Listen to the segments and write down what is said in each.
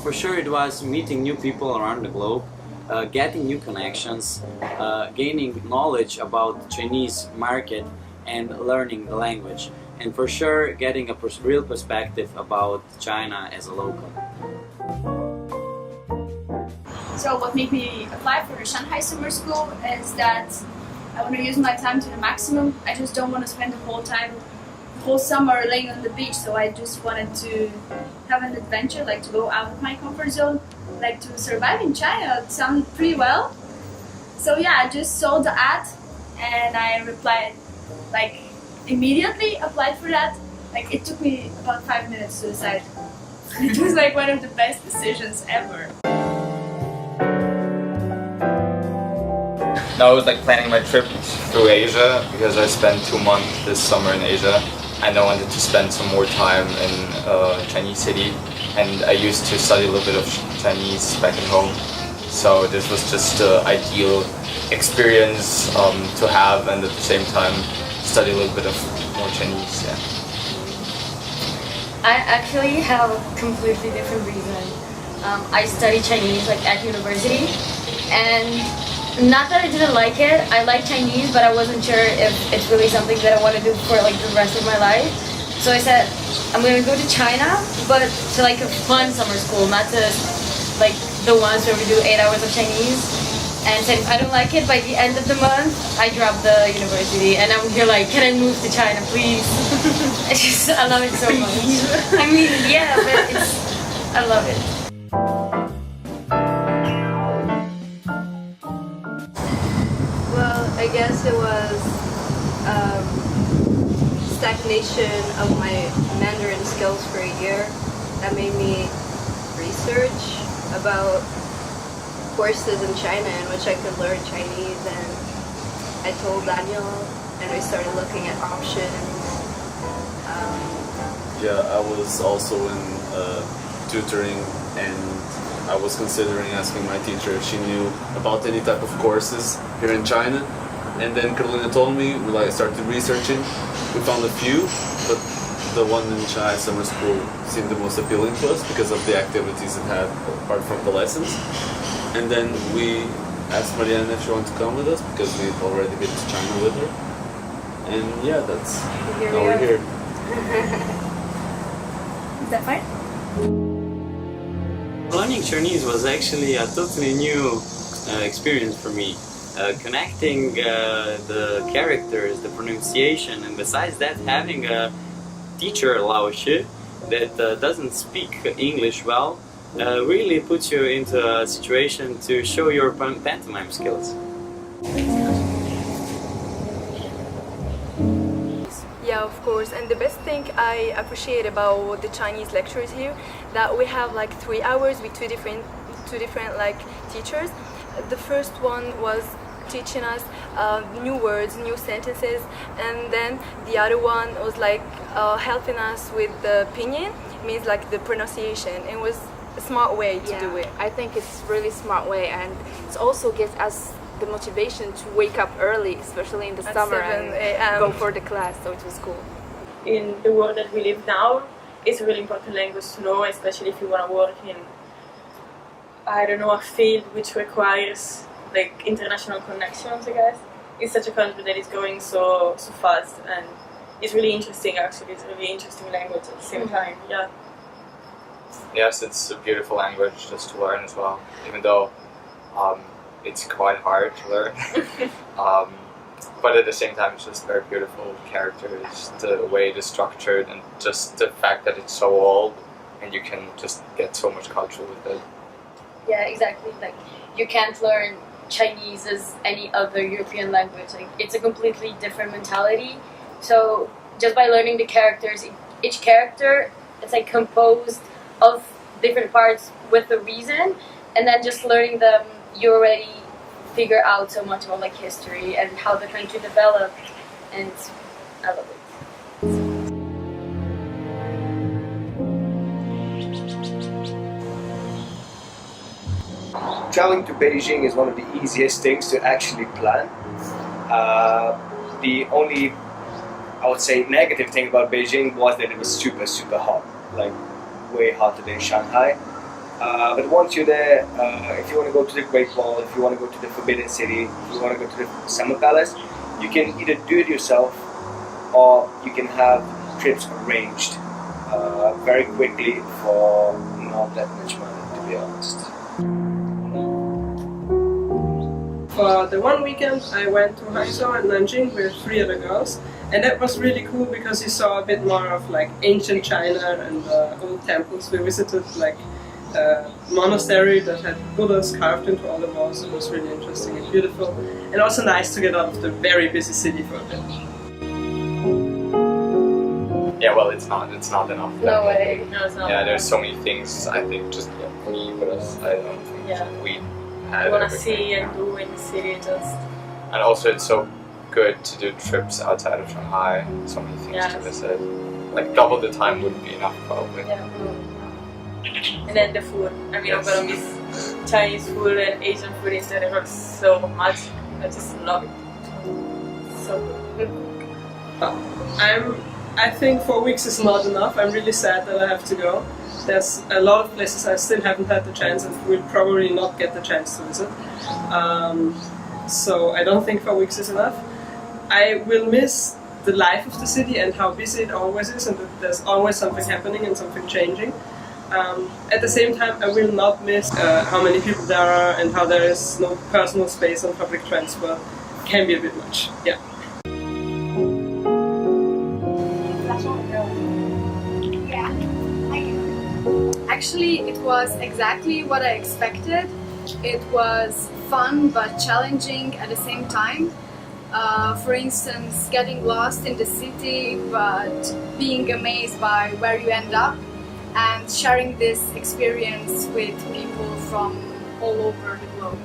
for sure it was meeting new people around the globe, getting new connections, gaining knowledge about the Chinese market and learning the language. And for sure getting a real perspective about China as a local. So what made me apply for the Shanghai Summer School is that I want to use my time to the maximum. I just don't want to spend the whole summer laying on the beach, so I just wanted to have an adventure, like to go out of my comfort zone, like to survive in China. It sounded pretty well. So yeah, I just saw the ad and I replied, like immediately applied for that. Like it took me about 5 minutes to decide. It was like one of the best decisions ever. Now I was like planning my trip through Asia because I spent 2 months this summer in Asia, and I wanted to spend some more time in Chinese city, and I used to study a little bit of Chinese back at home, so this was just the ideal experience to have, and at the same time study a little bit of more Chinese. Yeah. I actually have a completely different reason. I study Chinese like at university, and not that I didn't like it. I like Chinese, but I wasn't sure if it's really something that I want to do for like the rest of my life. So I said, I'm gonna go to China, but to like a fun summer school, not to like the ones where we do 8 hours of Chinese. And said if I don't like it by the end of the month, I drop the university, and I'm here like, can I move to China, please? I love it so much. I mean, yeah, but I love it. I guess it was stagnation of my Mandarin skills for a year that made me research about courses in China in which I could learn Chinese, and I told Daniel and we started looking at options. Yeah, I was also in tutoring, and I was considering asking my teacher if she knew about any type of courses here in China. And then Carolina told me, we started researching. We found a few, but the one in Shanghai Summer School seemed the most appealing to us because of the activities it had apart from the lessons. And then we asked Mariana if she wanted to come with us because we'd already been to China with her. And yeah, that's how we're here. Is that fine? Learning Chinese was actually a totally new experience for me. Connecting the characters, the pronunciation, and besides that having a teacher, Lao Shi, that doesn't speak English well, really puts you into a situation to show your pantomime skills. Yeah, of course. And the best thing I appreciate about the Chinese lectures here, that we have like 3 hours with two different like teachers. The first one was teaching us new words, new sentences, and then the other one was like helping us with the pinyin, means like the pronunciation. It was a smart way to do it. I think it's really smart way, and it also gives us the motivation to wake up early, especially in the summer, and go for the class, so it was cool. In the world that we live now, it's a really important language to know, especially if you want to work in, I don't know, a field which requires like international connections, I guess. It's such a country that is going so fast, and it's really interesting actually. It's a really interesting language at the same time, yeah. Yes, it's a beautiful language just to learn as well, even though it's quite hard to learn. But at the same time, it's just very beautiful characters, the way it is structured, and just the fact that it's so old, and you can just get so much culture with it. Yeah, exactly. Like you can't learn Chinese as any other European language. Like it's a completely different mentality. So just by learning the characters, each character is like composed of different parts with a reason, and then just learning them, you already figure out so much about like history and how the country developed, and I love it. Traveling to Beijing is one of the easiest things to actually plan. The only, I would say, negative thing about Beijing was that it was super hot, like way hotter than Shanghai. But once you're there, if you want to go to the Great Wall, if you want to go to the Forbidden City, if you want to go to the Summer Palace, you can either do it yourself or you can have trips arranged very quickly for not that much money, to be honest. For the one weekend I went to Hangzhou and Nanjing with 3 other girls, and that was really cool because you saw a bit more of like ancient China and old temples. We visited like a monastery that had Buddhas carved into all the walls. It was really interesting and beautiful, and also nice to get out of the very busy city for a bit. Yeah, well, it's not enough. No way. No, it's not. Yeah, there's so many things I think just for me, but I don't think we had I want to everything. see and do in the city just. And also it's so good to do trips outside of Shanghai. So many things to Yes. visit. Like double the time wouldn't be enough probably. Yeah. And then the food. I mean, I'm gonna miss Chinese food and Asian food in general so much. I just love it. So good. I think 4 weeks is not enough. I'm really sad that I have to go. There's a lot of places I still haven't had the chance and will probably not get the chance to visit. So I don't think 4 weeks is enough. I will miss the life of the city and how busy it always is, and that there's always something happening and something changing. At the same time, I will not miss how many people there are and how there is no personal space on public transport. Can be a bit much, yeah. Actually, it was exactly what I expected. It was fun but challenging at the same time. For instance, getting lost in the city but being amazed by where you end up, and sharing this experience with people from all over the globe.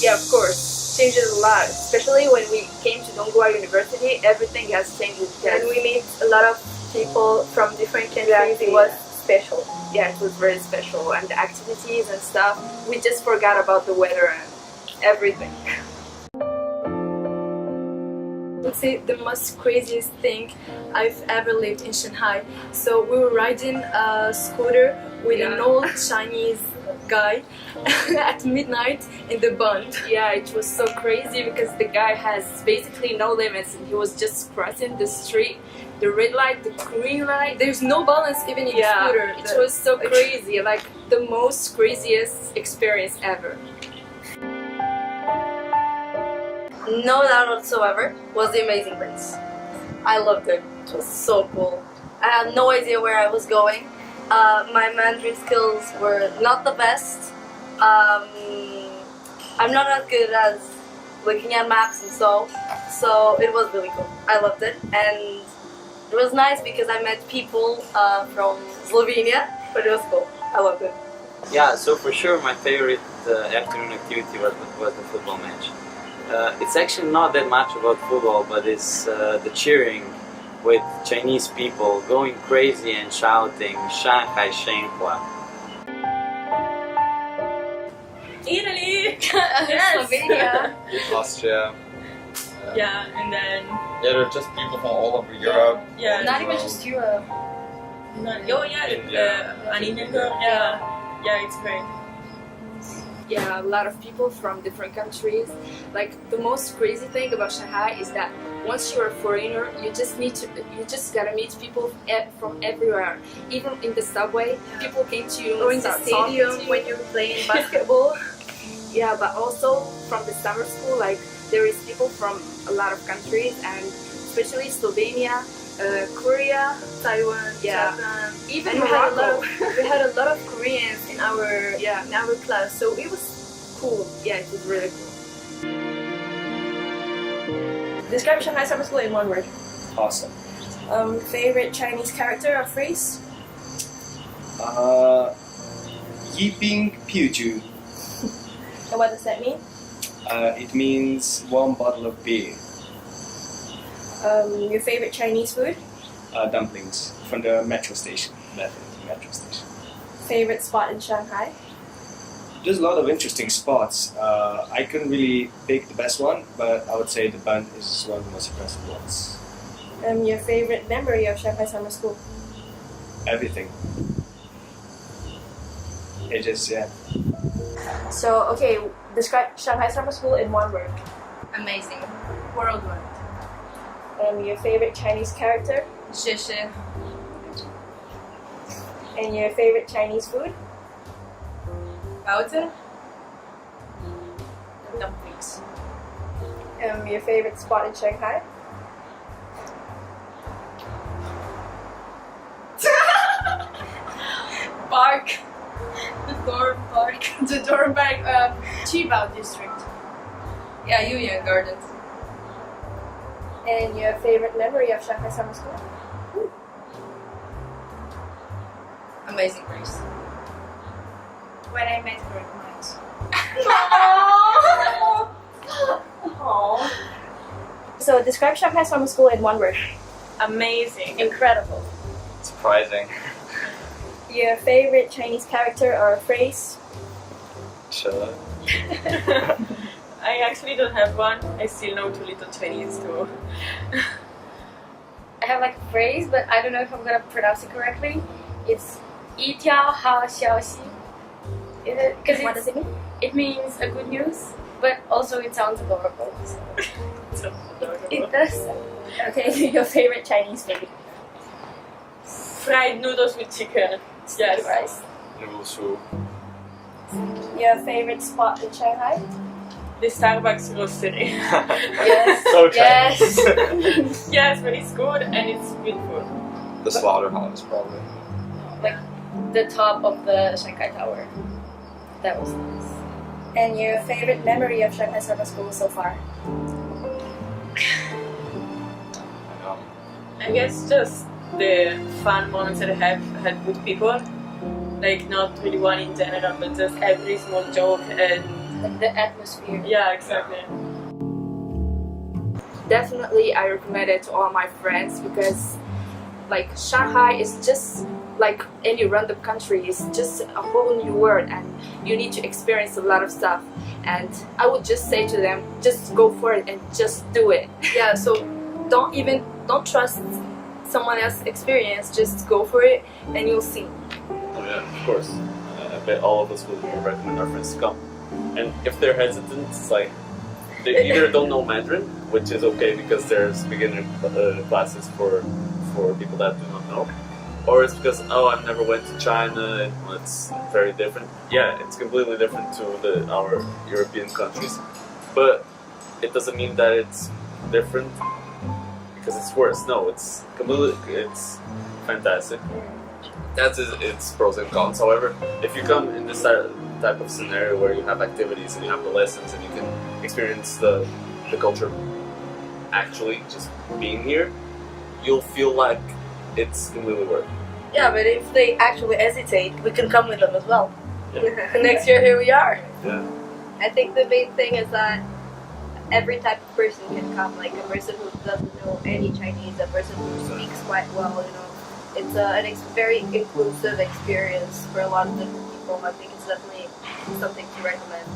Yeah, of course. Changes a lot, especially when we came to Donghua University. Everything has changed, and we meet a lot of people from different countries. It was special. Yeah, it was very special, and the activities and stuff. We just forgot about the weather and everything. I would say the most craziest thing I've ever lived in Shanghai. So we were riding a scooter with an old Chinese guy at midnight in the Bund. Yeah, it was so crazy because the guy has basically no limits, and he was just crossing the street, the red light, the green light. There's no balance even in the scooter. It was so crazy, like the most craziest experience ever. No doubt whatsoever, was the Amazing Race. I loved it. It was so cool. I had no idea where I was going. My Mandarin skills were not the best. I'm not as good as looking at maps and so it was really cool. I loved it, and it was nice because I met people from Slovenia, but it was cool. I loved it. Yeah, so for sure my favorite afternoon activity was the football match. It's actually not that much about football, but it's the cheering with Chinese people going crazy and shouting Shanghai Shenhua. Italy! Slovenia. Austria. Yeah, and then. Yeah, there are just people from all over Europe. Yeah. Not even just Europe. Oh yeah, India. An Indian girl. Yeah, yeah, it's great. Yeah, a lot of people from different countries. Like the most crazy thing about Shanghai is that once you're a foreigner, you just gotta meet people from everywhere. Even in the subway, people came to you. Or in the stadium when you're playing basketball. Yeah, but also from the summer school, like there is people from a lot of countries, and especially Slovenia, Korea, Taiwan, yeah, Japan, even and Morocco. we had a lot of Koreans in our class, so it was cool. Yeah, it was really cool. Describe Shanghai Summer School in one word. Awesome. Favorite Chinese character or phrase? Yiping Piuju. And what does that mean? It means one bottle of beer. Your favorite Chinese food? Dumplings from the metro station. Definitely metro station. Favorite spot in Shanghai? There's a lot of interesting spots. I couldn't really pick the best one, but I would say the Bund is one of the most impressive ones. Your favorite memory of Shanghai Summer School? everything. It just, yeah. So, okay, describe Shanghai Summer School in one word. Amazing. Worldwide. Your favorite Chinese character. 谢谢. And your favorite Chinese food. 包子. Dumplings. Your favorite spot in Shanghai. Park. The Dorm Park. The Dorm Park, Qibao district. Yeah, Yuyuan Gardens. And your favorite memory of Shanghai Summer School. Amazing place. When I met Greg Miles. So describe Shanghai Summer School in one word. Amazing. Incredible. Surprising. Your favorite Chinese character or phrase. Shut up. I actually don't have one. I still know too little Chinese too. I have like a phrase, but I don't know if I'm gonna pronounce it correctly. It's 一条好消息. What does it mean? It means a good news, but also it sounds adorable. So. It does. Okay, your favorite Chinese food. Fried noodles with chicken. Yes. Rice. Noodle soup. Your favorite spot in Shanghai. The Starbucks roastery. Yes. So Yes. Yes, but it's good and it's beautiful. The slaughterhouse, probably. Like the top of the Shanghai Tower. That was nice. And your favorite memory of Shanghai Summer School so far. I guess just the fun moments that I have had with people. Like not really one in general, but just every small joke and like the atmosphere. Yeah, exactly. Definitely, I recommend it to all my friends because, like, Shanghai is just like any random country. It's just a whole new world, and you need to experience a lot of stuff. And I would just say to them, just go for it and just do it. Yeah. So don't trust someone else's experience. Just go for it, and you'll see. Oh yeah, of course. I bet all of us will recommend our friends to come. And if they're hesitant, it's like they either don't know Mandarin, which is okay because there's beginner classes for people that do not know, or it's because I've never went to China and it's very different. Yeah, it's completely different to our European countries, but it doesn't mean that it's different because it's worse. No, it's fantastic. That's its pros and cons. However, if you come in this type of scenario where you have activities and you have the lessons and you can experience the culture actually just being here, you'll feel like it's completely worth it. Yeah, but if they actually hesitate, we can come with them as well. Yeah. Next year, here we are. Yeah. I think the main thing is that every type of person can come, like a person who doesn't know any Chinese, a person who speaks quite well, you know. It's a very inclusive experience for a lot of different people. I think it's definitely something to recommend.